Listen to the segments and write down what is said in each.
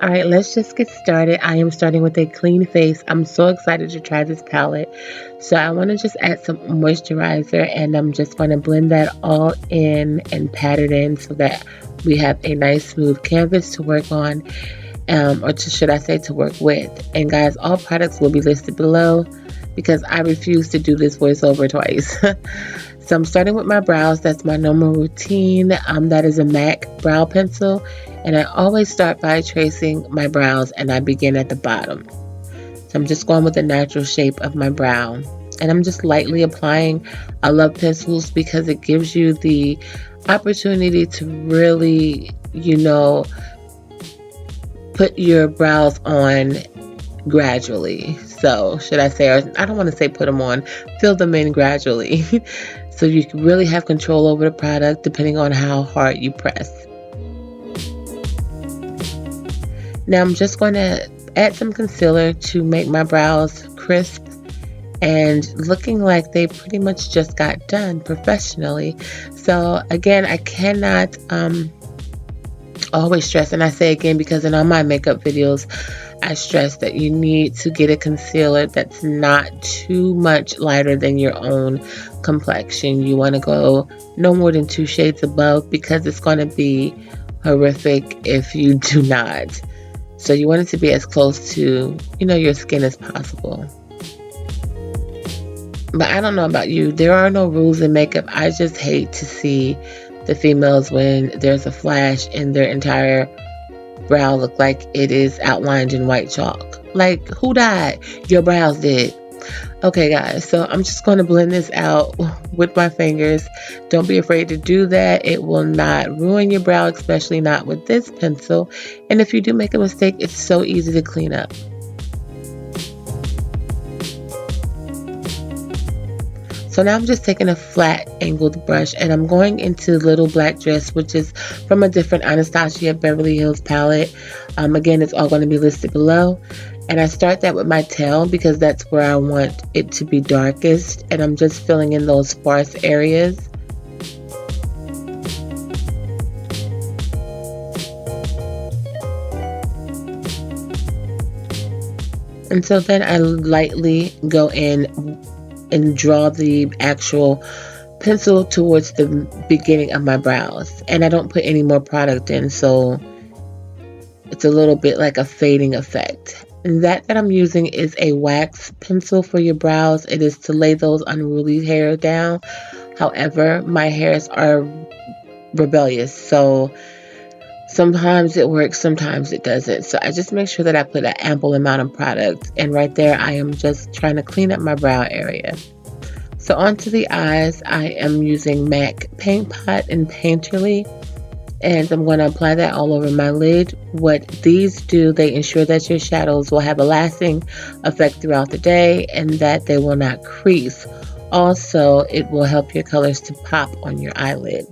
Alright, let's just get started. I am starting with a clean face. I'm so excited to try this palette. So I want to just add some moisturizer, and I'm just going to blend that all in and pat it in so that we have a nice smooth canvas to work on, should I say to work with. And guys, all products will be listed below because I refuse to do this voiceover twice. So I'm starting with my brows. That's my normal routine. That is a MAC brow pencil. And I always start by tracing my brows, and I begin at the bottom. So I'm just going with the natural shape of my brow. And I'm just lightly applying. I love pencils because it gives you the opportunity to really, put your brows on gradually. So should I say, or I don't want to say put them on, fill them in gradually. So you can really have control over the product depending on how hard you press. Now I'm just going to add some concealer to make my brows crisp and looking like they pretty much just got done professionally. So again, I cannot always stress, and I say again because in all my makeup videos I stress that you need to get a concealer that's not too much lighter than your own complexion. You want to go no more than 2 shades above because it's going to be horrific if you do not. So you want it to be as close to, your skin as possible. But I don't know about you. There are no rules in makeup. I just hate to see the females when there's a flash and their entire brow look like it is outlined in white chalk. Like, who died? Your brows did. Okay guys, so I'm just going to blend this out with my fingers. Don't be afraid to do that. It will not ruin your brow, especially not with this pencil. And if you do make a mistake, it's so easy to clean up. So now I'm just taking a flat angled brush and I'm going into Little Black Dress, which is from a different Anastasia Beverly Hills palette. Again, it's all going to be listed below. And I start that with my tail because that's where I want it to be darkest. And I'm just filling in those sparse areas. And so then I lightly go in and draw the actual pencil towards the beginning of my brows. And I don't put any more product in, so it's a little bit like a fading effect. And that I'm using is a wax pencil for your brows. It is to lay those unruly hair down. However, my hairs are rebellious, so sometimes it works, sometimes it doesn't. So I just make sure that I put an ample amount of product. And right there, I am just trying to clean up my brow area. So onto the eyes, I am using MAC Paint Pot and Painterly. And I'm going to apply that all over my lid. What these do, they ensure that your shadows will have a lasting effect throughout the day and that they will not crease. Also, it will help your colors to pop on your eyelid.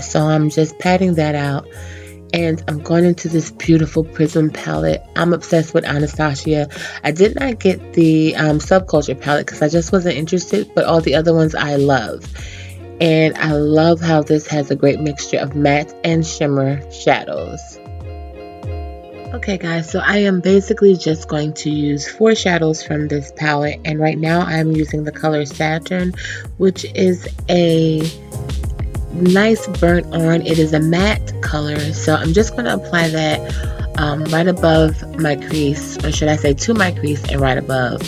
So I'm just patting that out. And I'm going into this beautiful Prism palette. I'm obsessed with Anastasia. I did not get the Subculture palette because I just wasn't interested, but all the other ones I love. And I love how this has a great mixture of matte and shimmer shadows. Okay guys, so I am basically just going to use 4 shadows from this palette. And right now I'm using the color Saturn, which is a nice burnt orange. It is a matte color. So I'm just going to apply that right above my crease, or should I say to my crease and right above.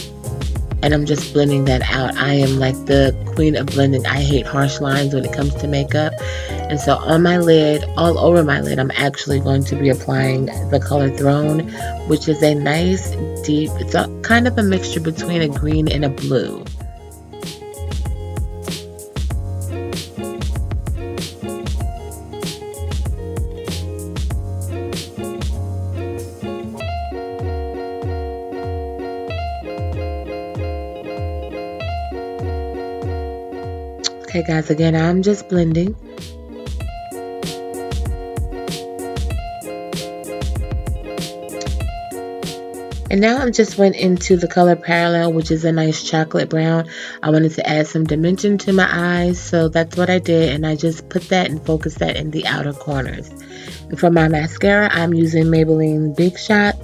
And I'm just blending that out. I am like the queen of blending. I hate harsh lines when it comes to makeup. And so on my lid, all over my lid, I'm actually going to be applying the color Throne, which is a nice deep, it's a kind of a mixture between a green and a blue. Okay guys, again, I'm just blending. And now I just went into the color Parallel, which is a nice chocolate brown. I wanted to add some dimension to my eyes, so that's what I did. And I just put that and focused that in the outer corners. For my mascara, I'm using Maybelline Big Shot.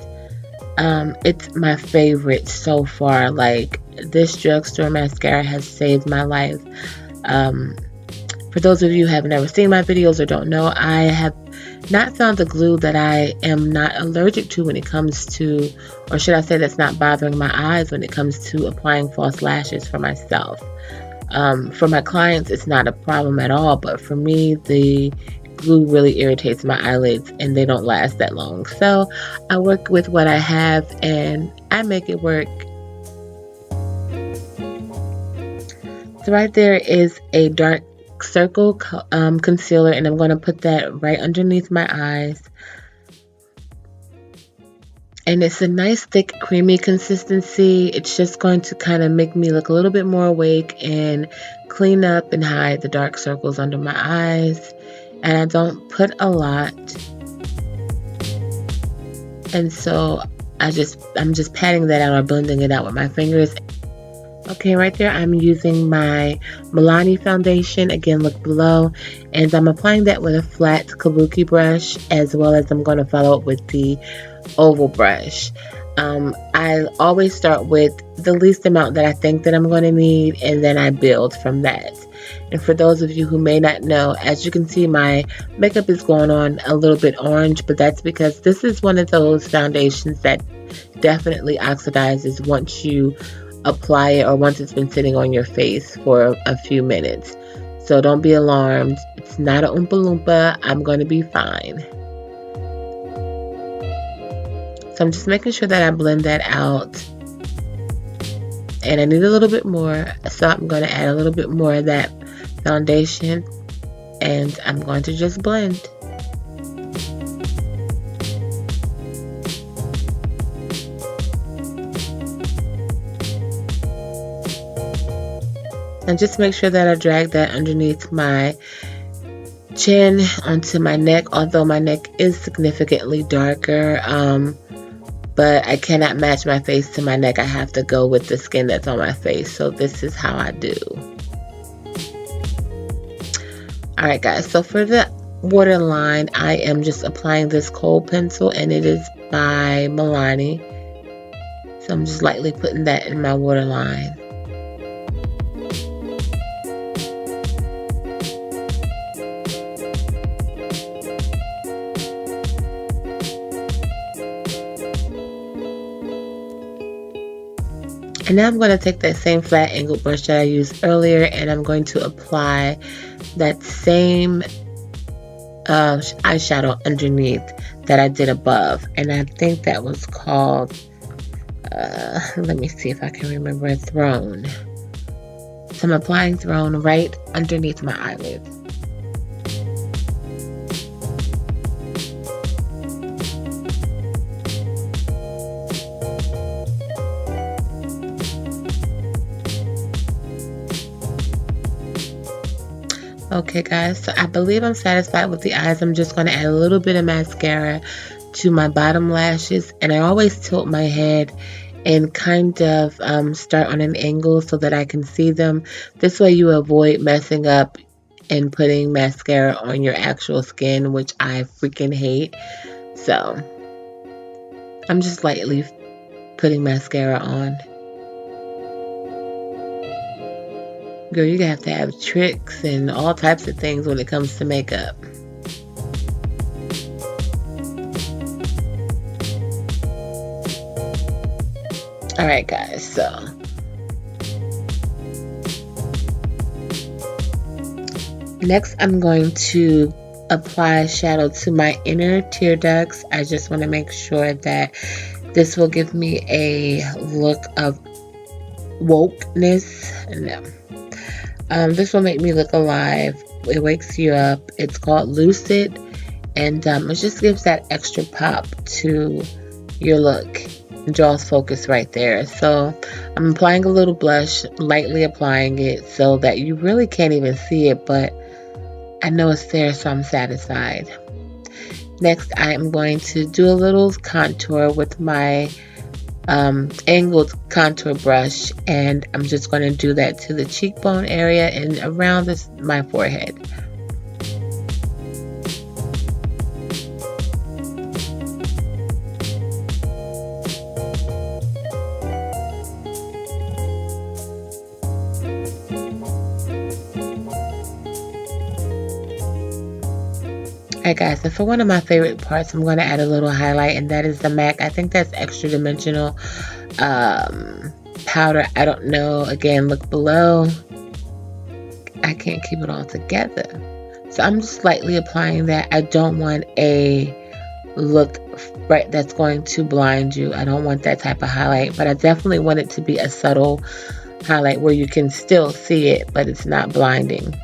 It's my favorite so far. Like, this drugstore mascara has saved my life. For those of you who have never seen my videos or don't know, I have not found the glue that I am not allergic to when it comes to, or should I say that's not bothering my eyes when it comes to applying false lashes for myself. For my clients, it's not a problem at all, but for me, the glue really irritates my eyelids and they don't last that long. So I work with what I have and I make it work. So right there is a dark circle concealer, and I'm going to put that right underneath my eyes. And it's a nice thick creamy consistency. It's just going to kind of make me look a little bit more awake and clean up and hide the dark circles under my eyes. And I don't put a lot. And so I'm just patting that out or blending it out with my fingers. Okay, right there I'm using my Milani foundation. Again, look below. And I'm applying that with a flat kabuki brush, as well as I'm going to follow up with the oval brush. I always start with the least amount that I think that I'm going to need, and then I build from that. And for those of you who may not know, as you can see, my makeup is going on a little bit orange, but that's because this is one of those foundations that definitely oxidizes once you apply it or once it's been sitting on your face for a few minutes. So don't be alarmed. It's not a Oompa Loompa. I'm going to be fine. So I'm just making sure that I blend that out. And I need a little bit more, so I'm going to add a little bit more of that foundation, and I'm going to just blend. And just make sure that I drag that underneath my chin onto my neck, although my neck is significantly darker. But I cannot match my face to my neck. I have to go with the skin that's on my face. So this is how I do. Alright guys, so for the waterline, I am just applying this Kohl pencil, and it is by Milani. So I'm just lightly putting that in my waterline. And now I'm going to take that same flat angled brush that I used earlier, and I'm going to apply that same eyeshadow underneath that I did above. And I think that was called, let me see if I can remember, Throne. So I'm applying Throne right underneath my eyelid. Okay guys, so I believe I'm satisfied with the eyes. I'm just going to add a little bit of mascara to my bottom lashes, and I always tilt my head and kind of start on an angle so that I can see them. This way you avoid messing up and putting mascara on your actual skin, which I freaking hate. So I'm just lightly putting mascara on. Girl, you have to have tricks and all types of things when it comes to makeup. Alright guys, so next I'm going to apply shadow to my inner tear ducts. I just want to make sure that this will give me a look of wokeness. No. This will make me look alive. It wakes you up. It's called Lucid, and it just gives that extra pop to your look. It draws focus right there. So I'm applying a little blush, lightly applying it so that you really can't even see it, but I know it's there, so I'm satisfied. Next, I am going to do a little contour with my angled contour brush, and I'm just going to do that to the cheekbone area and around my forehead. Alright guys, and for one of my favorite parts, I'm going to add a little highlight, and that is the MAC. I think that's extra dimensional powder. I don't know. Again, look below. I can't keep it all together. So I'm just lightly applying that. I don't want a look right that's going to blind you. I don't want that type of highlight, but I definitely want it to be a subtle highlight where you can still see it, but it's not blinding.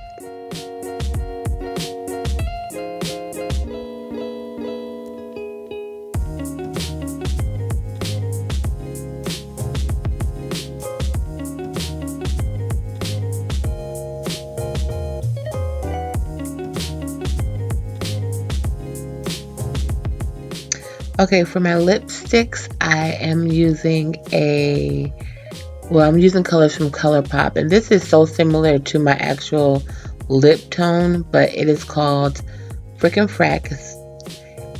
Okay, for my lipsticks, I am using I'm using colors from ColourPop, and this is so similar to my actual lip tone, but it is called Frickin' Fracks,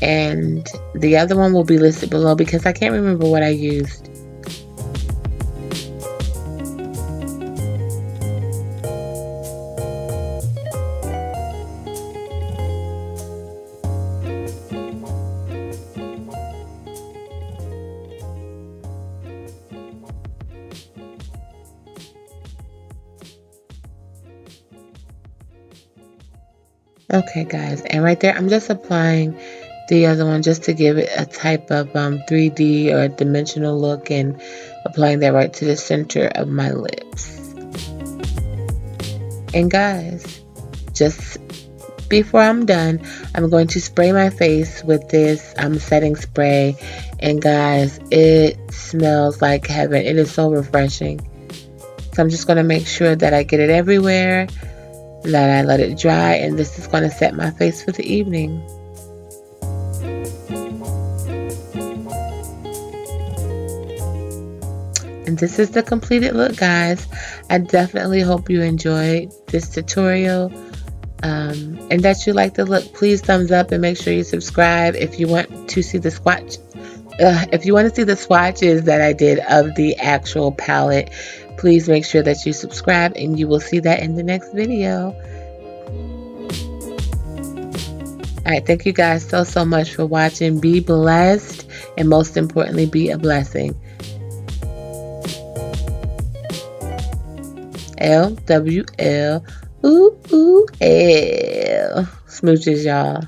and the other one will be listed below because I can't remember what I used. Okay guys, and right there I'm just applying the other one just to give it a type of 3D or dimensional look, and applying that right to the center of my lips. And guys, just before I'm done, I'm going to spray my face with this setting spray, and guys, it smells like heaven. It is so refreshing. So I'm just going to make sure that I get it everywhere, that I let it dry, and this is going to set my face for the evening. And this is the completed look, guys. I definitely hope you enjoyed this tutorial, and that you like the look. Please thumbs up and make sure you subscribe if you want to see the swatch. If you want to see the swatches that I did of the actual palette, please make sure that you subscribe, and you will see that in the next video. Alright, thank you guys so much for watching. Be blessed, and most importantly, be a blessing. LWL. Ooh, ooh, L. Smooches, y'all.